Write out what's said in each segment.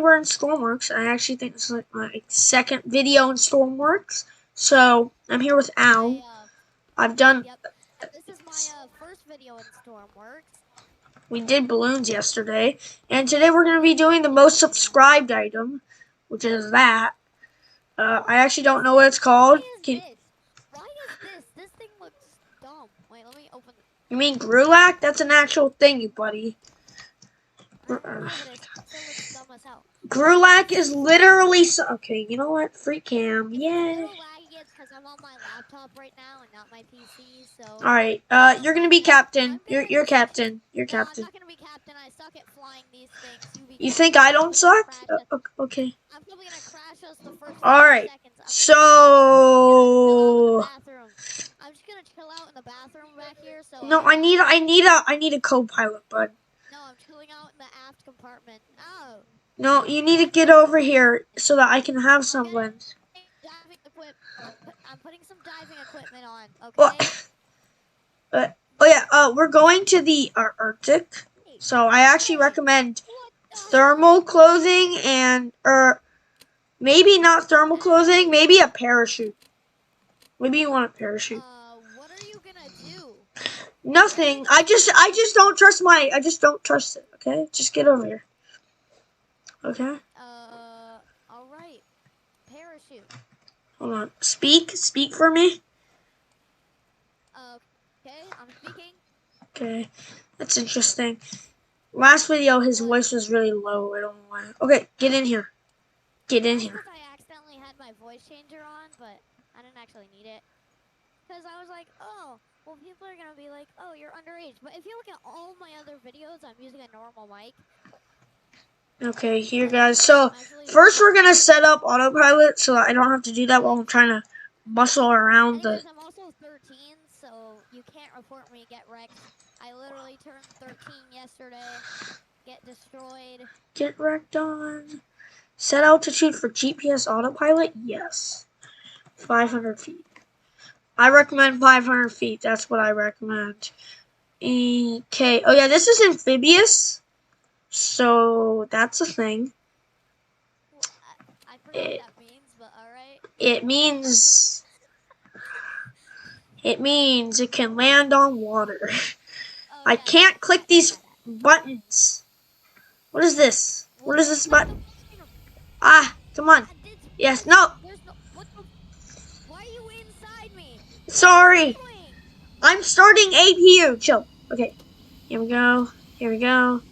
We're in Stormworks. I actually think this is like my second video in Stormworks. So I'm here with Al. I've done. Yep. This is my first video in Stormworks. We did balloons yesterday, and today we're going to be doing the most subscribed item, which is that. I actually don't know what it's called. Why is this? This thing looks dumb. Wait, let me open. You mean Grulac? That's an actual thing, you buddy. Grulac is literally okay. You know what? Free cam, yeah. It's because I'm on my laptop right now and not my PC. So. All right. You're gonna be captain. You're captain. You're captain. I'm not gonna be captain. I suck at flying these things. You think I don't suck? Okay. I'm probably gonna crash us the first. All right. So. I'm just gonna chill out in the bathroom back here. So. No, I need a co-pilot, bud. No, I'm chilling out in the aft compartment. Oh. No, you need to get over here so that I can have someone. I'm putting some diving equipment on, okay? Oh yeah, we're going to the Arctic, so I actually recommend thermal clothing and, maybe not thermal clothing, maybe a parachute. Maybe you want a parachute. What are you gonna do? Nothing. I just don't trust I just don't trust it. Okay, just get over here. Okay. Alright. Parachute. Hold on. Speak for me. Okay, I'm speaking. Okay, that's interesting. Last video, his voice was really low. I don't know why. Okay, get in here. Get in here. I accidentally had my voice changer on, but I didn't actually need it. Because I was like, oh, well, people are going to be like, oh, you're underage. But if you look at all my other videos, I'm using a normal mic. Okay, here, guys. So, first we're going to set up autopilot so that I don't have to do that while I'm trying to muscle around Anyways, I'm also 13, so you can't report me get wrecked. I literally turned 13 yesterday. Get destroyed. Get wrecked on. Set altitude for GPS autopilot? Yes. 500 feet. I recommend 500 feet. That's what I recommend. Okay. Oh, yeah, this is amphibious. So, that's a thing. Well, I forget what that means, but alright. It means it can land on water. Oh, I can't click these buttons. What is this? What is this button? Ah, come on. Yes, no. Why are you inside me? Sorry. I'm starting APU. Chill. Okay. Here we go. Here we go. Do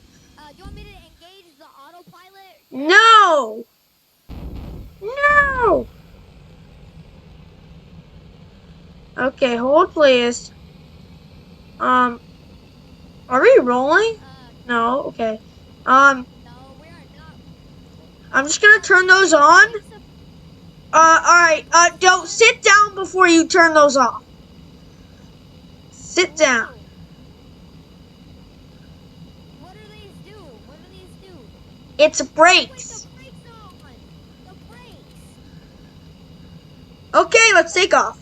you want me to engage the autopilot? No. No. Okay, hold please. Are we rolling? No. Okay. No, we are not. I'm just gonna turn those on. Alright, don't sit down before you turn those off. Sit down. What do these do? What do these do? It's brakes. The brakes on. The brakes. Okay, let's take off.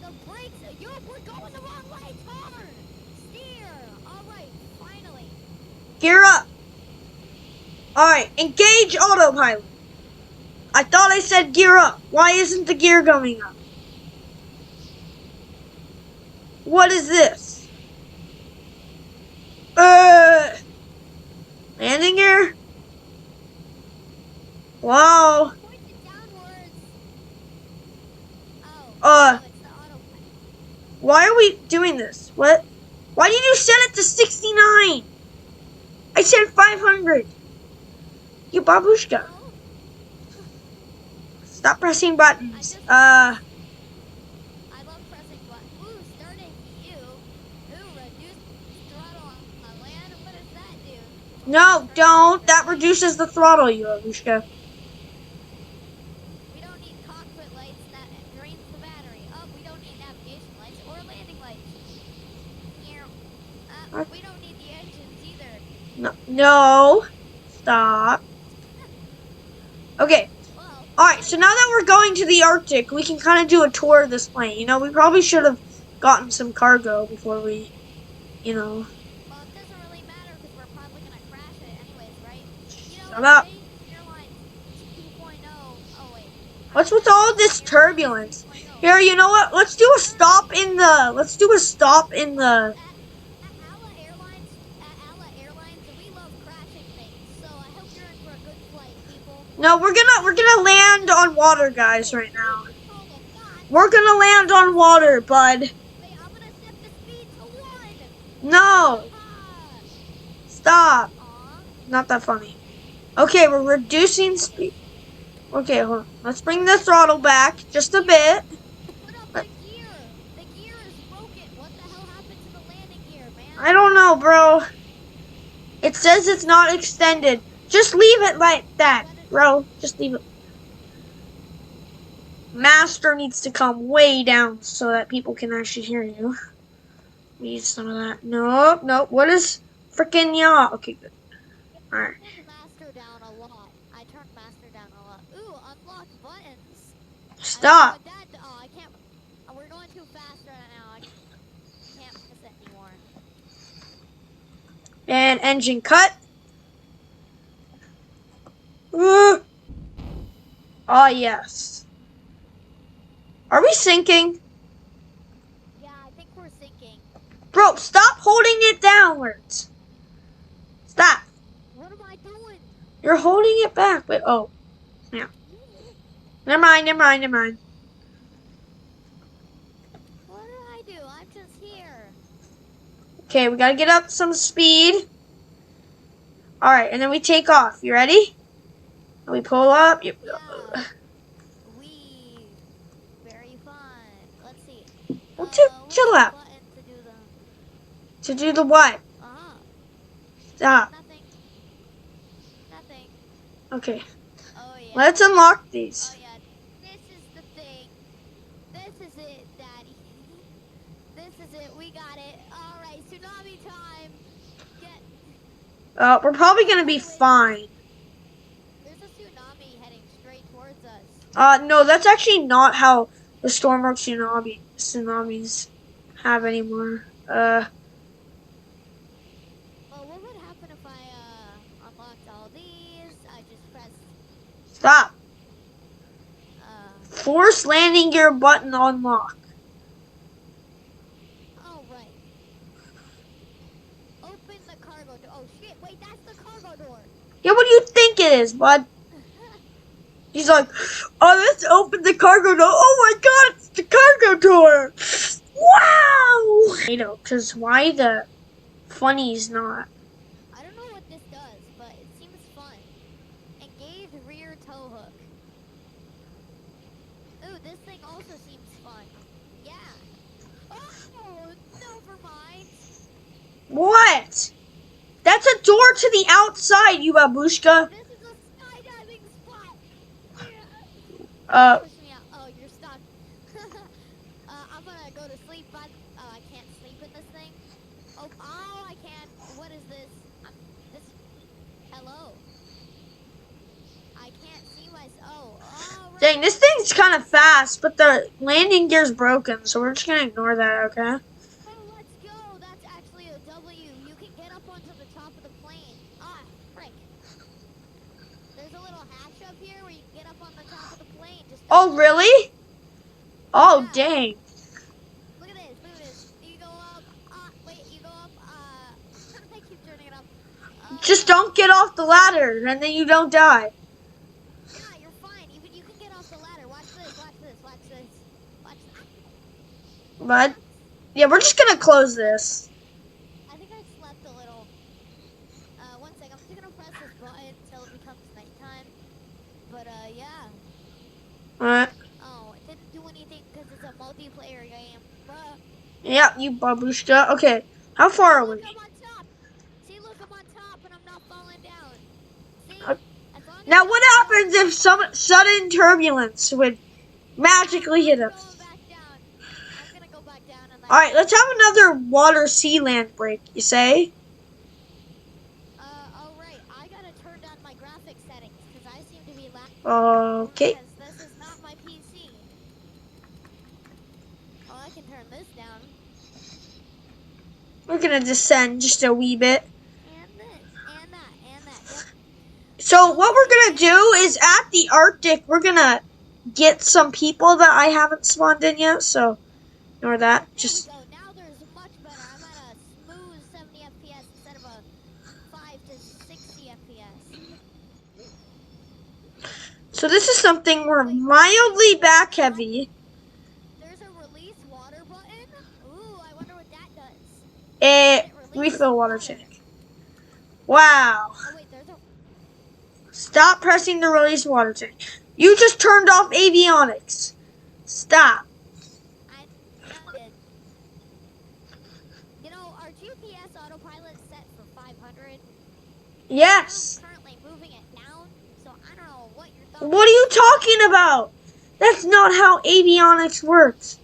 The brakes. We're going the wrong way. Turn. Steer. Alright, finally. Gear up. Alright, engage autopilot. I thought I said gear up. Why isn't the gear going up? What is this? Landing gear? Wow. Point it downwards. Oh, it's the autopilot. Why are we doing this? What? Why did you set it to 69? I said 500. You babushka. Stop pressing buttons. I love pressing buttons. Ooh, starting you. Ooh, reduce throttle on my land. What does that do? No, don't. That reduces the throttle, you babushka. We don't need cockpit lights. That drains the battery. Oh, we don't need navigation lights or landing lights. Here. We don't need the engines either. No. Stop. Okay. Alright, so now that we're going to the Arctic, we can kind of do a tour of this plane. You know, we probably should have gotten some cargo before we, you know. Well, it doesn't really matter because we're probably going to crash it anyways, right? Shut up. Airlines 2.0. Oh wait. What's with all this Airlines turbulence? 3.0. Here, you know what? Let's do a stop in the. Let's do a stop in the. At Ala Airlines, we love crashing things. So I hope you're in for a good flight, people. No, we're gonna land on water, guys, right Speed now. control to not. We're gonna land on water, bud. Wait, I'm gonna set the speed to 1. No, stop. Aw. Not that funny. Okay, we're reducing speed. Okay, hold on. Let's bring the throttle back just a bit. Put up the gear. The gear is broken. What the hell happened to the landing gear, man? I don't know, bro. It says it's not extended. Just leave it like that, bro. Just leave it. Master needs to come way down so that people can actually hear you. Need some of that. Nope, nope. What is freaking y'all? Okay, good. Alright. I turned master down a lot. Ooh, unlock buttons. Stop. I can't. We're going too fast right now. I can't press it anymore. And engine cut. Oh, yes. Are we sinking? Yeah, I think we're sinking. Bro, stop holding it downwards. Stop. What am I doing? You're holding it back. Wait, oh. Yeah. Never mind. What did I do? I'm just here. Okay, we gotta get up some speed. Alright, and then we take off. You ready? And we pull up. Yeah. Very fun. Let's see. Well, chill out. To do the what? Stop. Nothing. Okay. Oh yeah. Let's unlock these. Oh yeah. This is the thing. This is it, Daddy. This is it. We got it. All right, tsunami time. We're probably gonna be fine. There's a tsunami heading straight towards us. No, that's actually not how the Stormworks tsunamis have anymore. Well, what would happen if I unlocked all these? I just pressed. Stop. Force landing gear button unlock. Oh right. Open the cargo door. Oh shit! Wait, that's the cargo door. Yeah, what do you think it is, bud? He's like, oh, let's open the cargo door. Oh my god, it's the cargo door. Wow! You know, because why the funny's not? I don't know what this does, but it seems fun. Engage rear tow hook. Ooh, this thing also seems fun. Yeah. Oh, never mind. What? That's a door to the outside, you babushka. This is a skydiving spot. Uh. Push me out. Oh, you're stuck. I'm gonna go to sleep. But I can't sleep in this thing. Oh, I can. What is this? Hello. I can't see myself. Oh, right. Dang, this thing's kind of fast, but the landing gear's broken, so we're just gonna ignore that, okay? Oh, let's go. That's actually a W. You can get up onto the top of the plane. Ah, frick. There's a little hatch up here where you can get up on the top of the plane. Oh, really? Oh, yeah. dang. Look at this. You go up. Wait, you go up. I keep turning it up. Just don't get off the ladder, and then you don't die. Yeah, you're fine. You can get off the ladder. Watch this. But, yeah, we're just gonna close this. I think I slept a little. One sec. I'm just gonna press this button until it becomes nighttime. But, yeah. Alright. Oh, it didn't do anything because it's a multiplayer game. Bruh. Yeah, you babushka. Okay, how far are we? Look, I'm on top. See, look, I'm on top and I'm not falling down. See? Now, what happens if some sudden turbulence would magically hit us? I'm gonna go back down. Alright, let's have another water-sea land break, you say? Oh, right. I gotta turn down my graphics settings because I seem to be lagging. Okay. This is not my PC. Oh, I can turn this down. We're gonna descend just a wee bit. And this, and that, yep. So what we're gonna do is at the Arctic, we're gonna get some people that I haven't spawned in yet. So ignore that. There we Just go. Now there's much better. I'm at a smooth 70 FPS instead of a 5 to 60 FPS. so this is something we're Wait, mildly back heavy. there's a release water button. Ooh, I wonder what that does. A Can it release refill water tank. Wow. Oh wait, there's a. Stop pressing the release water tank. You just turned off avionics. Stop. I did. You know, our GPS autopilot set for 500. Yes. I'm currently moving it down, so I don't know what your thoughts. What are you talking about? That's not how avionics works.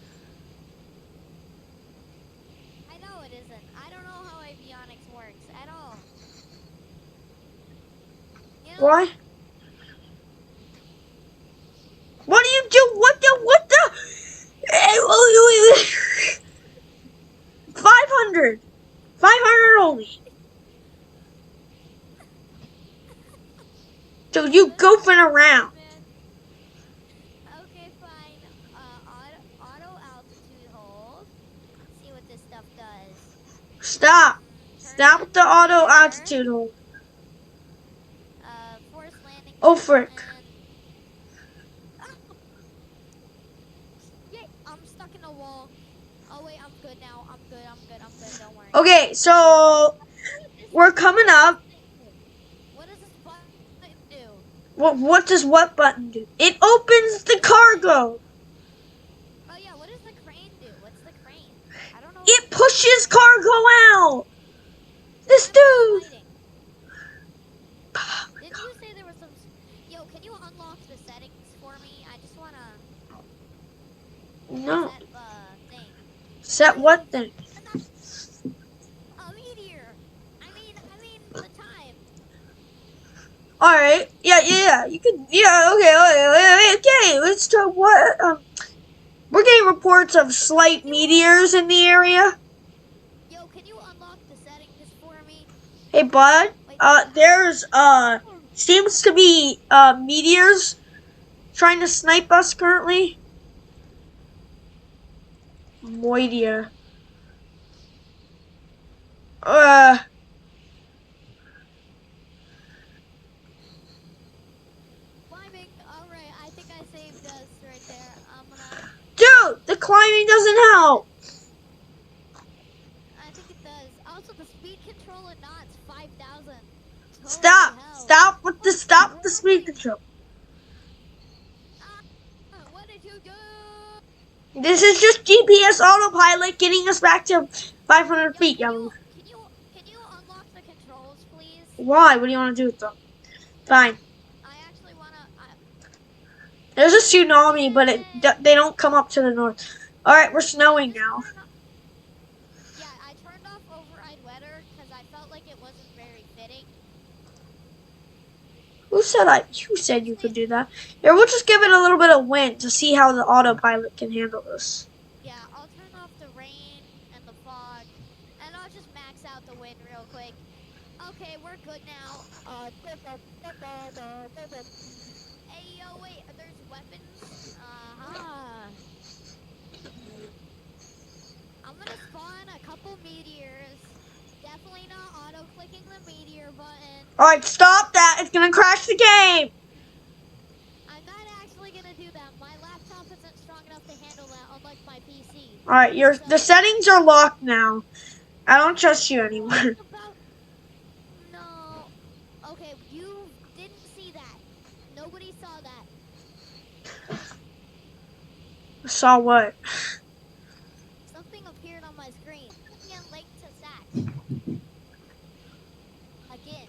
I know it isn't. I don't know how avionics works at all. You know, Why? What do you do? What the? 500. 500 only. Dude, you goofing around. man. Okay, fine. Auto altitude hold. See what this stuff does. Stop. Turn Stop with the auto mirror. altitude hold. Force landing. Oh, frick. And... Ah! Yay, I'm stuck in a wall. Oh wait, I'm good now. I'm good. Don't worry. Okay, so we're coming up. What does this button do? What does what button do? It opens the cargo. Oh yeah, what does the crane do? What's the crane? I don't know. It pushes cargo out. This dude. Didn't you say there was some? Yo, can you unlock the settings for me? I just wanna No. set the thing. Set what thing? A meteor. I mean the time. All right. Yeah. You can. Yeah. Okay. Let's talk. What? We're getting reports of slight meteors in the area. Yo, can you unlock the settings for me? Hey, bud. Wait, There's seems to be meteors trying to snipe us currently. Moidia. climbing. All right, I think I saved us right there. I'm gonna. Dude, the climbing doesn't help. I think it does. Also, the speed control and knots 5,000. Stop with the speed control. What did you do? This is just GPS autopilot getting us back to 500 feet. Can you unlock the controls, please? Why? What do you want to do with them? Fine. I actually wanna. There's a tsunami, but they don't come up to the north. All right, we're snowing now. Yeah, I turned off override weather because I felt like it wasn't very fitting. Who said you could do that? Here, we'll just give it a little bit of wind to see how the autopilot can handle this. Yeah, I'll turn off the rain and the fog, and I'll just max out the wind real quick. Okay, we're good now. Hey, yo, wait, there's weapons. I'm gonna spawn a couple meteors. Definitely not auto-clicking the meteor button. Alright, stop that. It's gonna crash the game. I'm not actually gonna do that. My laptop isn't strong enough to handle that, unlike my PC. Alright, the settings are locked now. I don't trust you anymore. No. Okay, you didn't see that. Nobody saw that. Saw what? Something appeared on my screen. And linked to Zach. Again.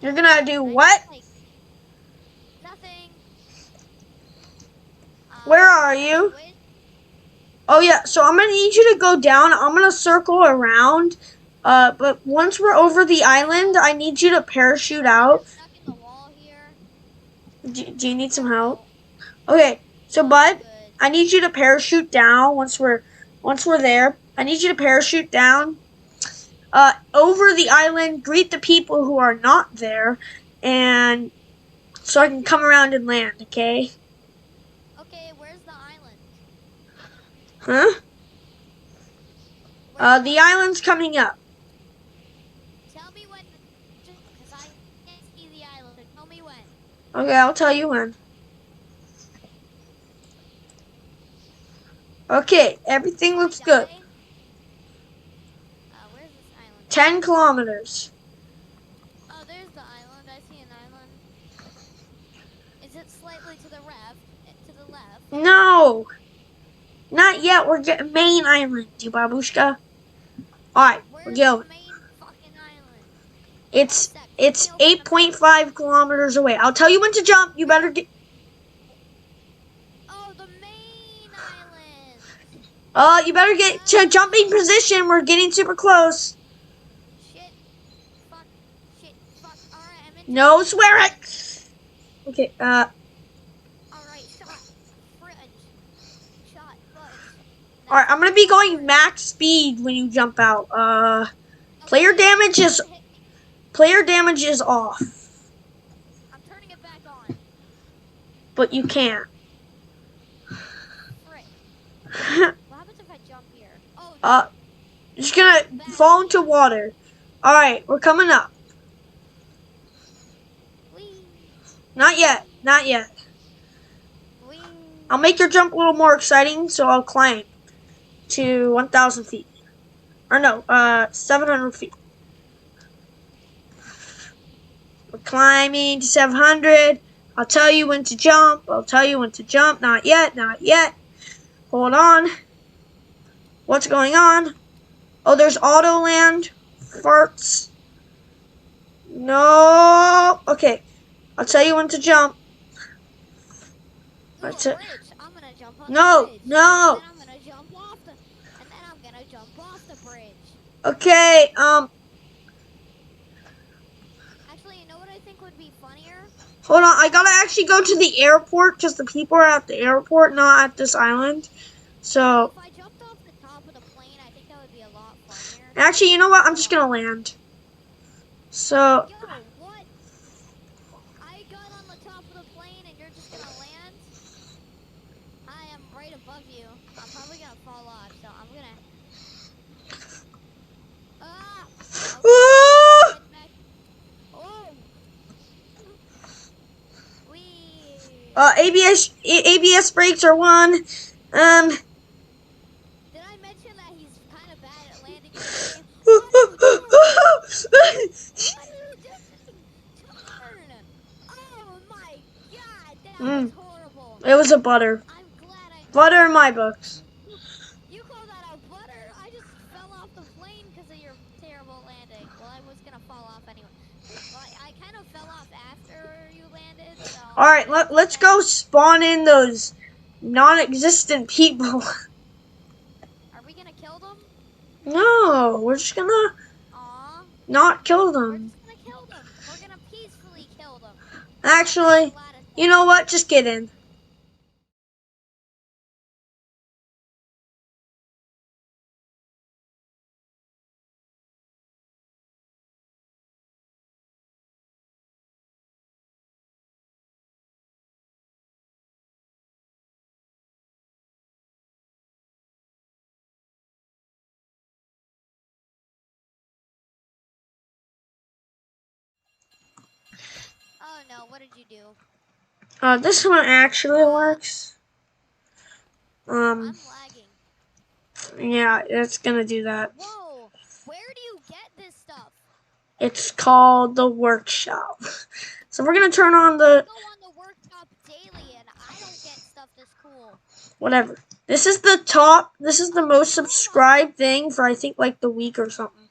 You're gonna do what? Nothing. Where are you? Oh yeah, so I'm gonna need you to go down. I'm gonna circle around. But once we're over the island, I need you to parachute out. I'm stuck in the wall here. Do you need some help? Okay, so bud, I need you to parachute down once we're there. I need you to parachute down. Over the island, greet the people who are not there, and so I can come around and land, okay? Okay, where's the island? Huh? Where's the The island? island's coming up. Tell me when, because I can't see the island. So tell me when. Okay, I'll tell you when. Okay, everything Will I looks good. die? Where's this island at? 10 kilometers. Oh, there's the island. I see an island. Is it slightly to the left? To the left? No, not yet. We're getting main island, you babushka. Alright, we're Where's the going. main fucking island? One It's sec. Let me it's open the map. 8.5 kilometers away. I'll tell you when to jump. You better get. Oh, the main island. You better get to jumping Oh. position. We're getting super close. Shit. Fuck. Shit. Fuck. Alright, I'm in No jumping swearing. position. Okay. Alright, shot. Fridge. Shot. Fudge. All right. Nice. I'm gonna be going max speed when you jump out. Player Okay, damage is don't hit me. off, I'm turning it back on. but you can't. Frick. What happens if I jump here? Oh, uh, just gonna bad fall into idea. water. All right, we're coming up. Wee. Not yet. Not yet. Wee. I'll make your jump a little more exciting, so I'll climb to 1,000 feet. Or no, 700 feet. We're climbing to 700. I'll tell you when to jump. I'll tell you when to jump. Not yet. Not yet. Hold on. What's going on? Oh, there's auto land. Farts. No. Okay. I'll tell you when to jump. Ooh, That's a it. bridge. I'm gonna jump on the No. bridge. And No. then I'm gonna jump off the and then I'm gonna jump off the bridge. Okay. Actually, you know what I think would be funnier? Hold on. I gotta actually go to the airport because the people are at the airport, not at this island. Oh, So, if I jumped off the top of the plane, I think that would be a lot funnier. actually, you know what? I'm just So, gonna land. So, yo, what? I got on the top of the plane and you're just gonna land? I am right above you. I'm probably gonna fall off, so I'm gonna. Ah! Okay, I'm Woo! heading back. Oh! Wee! ABS brakes are one. Did I mention that he's kind of bad at landing in this game? What are you doing? What are you doing? Turn! Oh my god, that was horrible. It was a butter. I'm glad I. Butter in my books. You call that a butter? I just fell off the plane because of your terrible landing. Well, I was gonna fall off anyway. Well, I kind of fell off after you landed, so All I right, didn't let's expect. go spawn in those non-existent people. Are we gonna kill them? No, we're just gonna Aw, not kill we're them. just gonna kill them. We're gonna peacefully kill them. That makes a Actually, lot of you know sense. what? Just get in. Oh no, what did you do? This one actually works. I'm lagging. Yeah, it's gonna do that. Whoa, where do you get this stuff? It's called the workshop. So we're gonna turn on I the go on the workshop daily and I don't get stuff this cool. whatever. This is the top. This is the Oh, but most now I'm on. subscribed thing for I think like the week or something.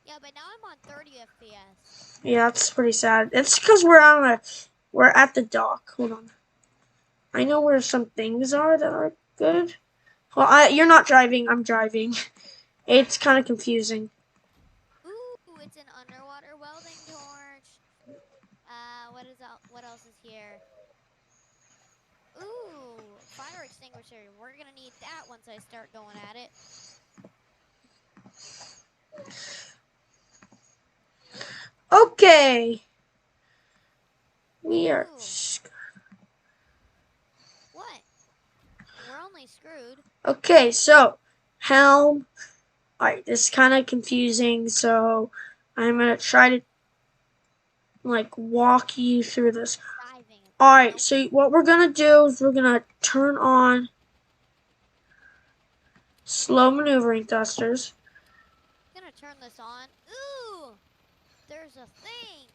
Yeah, but now I'm on 30 FPS. Yeah, that's pretty sad. It's because we're at the dock. Hold on. I know where some things are that are good. Well, you're not driving. I'm driving. It's kind of confusing. Ooh, it's an underwater welding torch. What else is here? Ooh, fire extinguisher. We're gonna need that once I start going at it. Okay. We are. What? We're only screwed. Okay, so helm. Alright, this is kind of confusing, so I'm gonna try to like walk you through this. Driving. Alright, Nope. so what we're gonna do is we're gonna turn on slow maneuvering thrusters. I'm gonna turn this on. Ooh! There's a thing!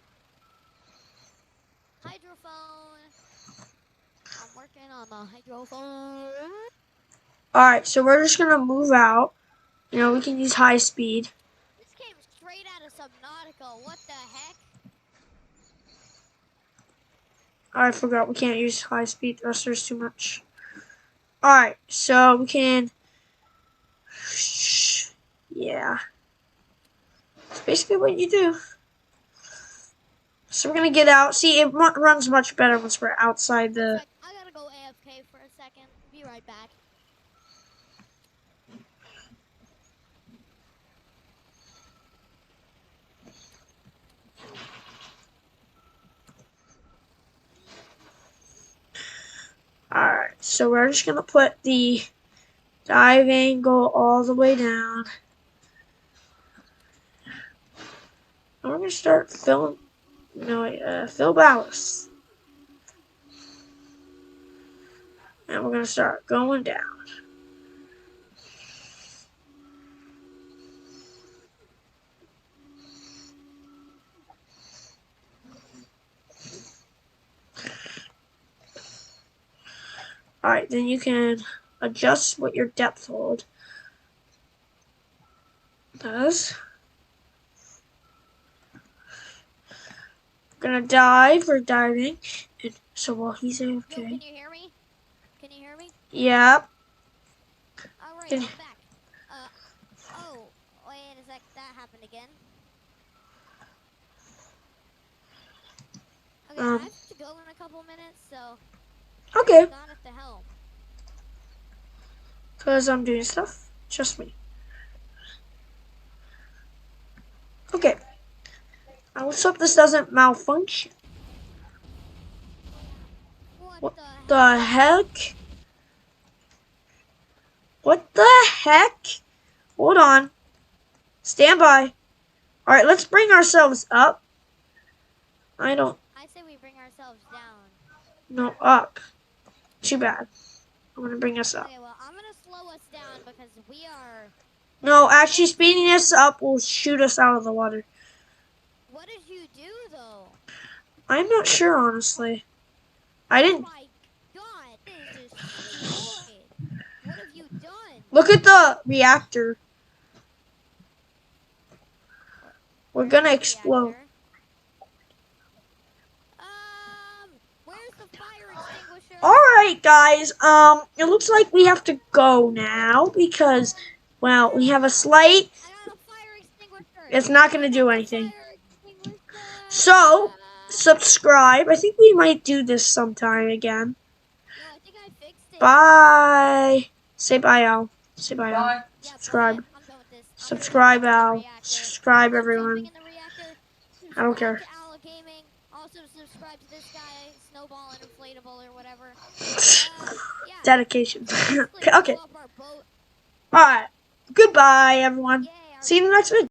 Hydrophone. I'm working on the hydrophone. Alright, so we're just gonna move out. You know, we can use high speed. This came straight out of Subnautica. What the heck? I forgot we can't use high speed thrusters too much. Alright, so we can. Yeah. It's basically what you do. So we're gonna get out. See, it runs much better once we're outside the. I gotta go AFK for a second. Be right back. Alright, so we're just gonna put the dive angle all the way down. And we're gonna start filling. Fill ballast. And we're gonna start going down. Alright, then you can adjust what your depth hold does. We're gonna dive, we're diving. And so while he's AFK. Yo, can you hear me? Can you hear me? Yep. Alright, I'm back. Oh, wait a sec, that happened again. Okay, I have to go in a couple minutes, so. Okay. Not at the helm. Because I'm doing stuff. Trust me. Okay. Let's hope this doesn't malfunction. What the heck? What the heck? Hold on. Stand by. Alright, let's bring ourselves up. I say we bring ourselves down. No, up. Too bad. I'm gonna bring us up. Okay, well, I'm gonna slow us down because we are. No, actually, speeding us up will shoot us out of the water. What did you do, though? I'm not sure, honestly. I didn't. Oh my god, this is destroyed. What have you done? Look at the reactor. We're gonna explode. Where's the fire extinguisher? Alright, guys. It looks like we have to go now because, well, we have a slight. I got a fire extinguisher. It's not gonna do anything. So, subscribe. I think we might do this sometime again. No, I think I fixed it. Bye. Say bye, Al. Say bye, Al. Bye. Subscribe. I'm done with this. Subscribe, Al. Subscribe, everyone. I don't care. To Al Gaming. Also subscribe to this guy, Snowball and Inflatable or whatever. Yeah. Dedication. Okay. Blow up our boat. Alright. Goodbye, everyone. Yay, See you in the next video.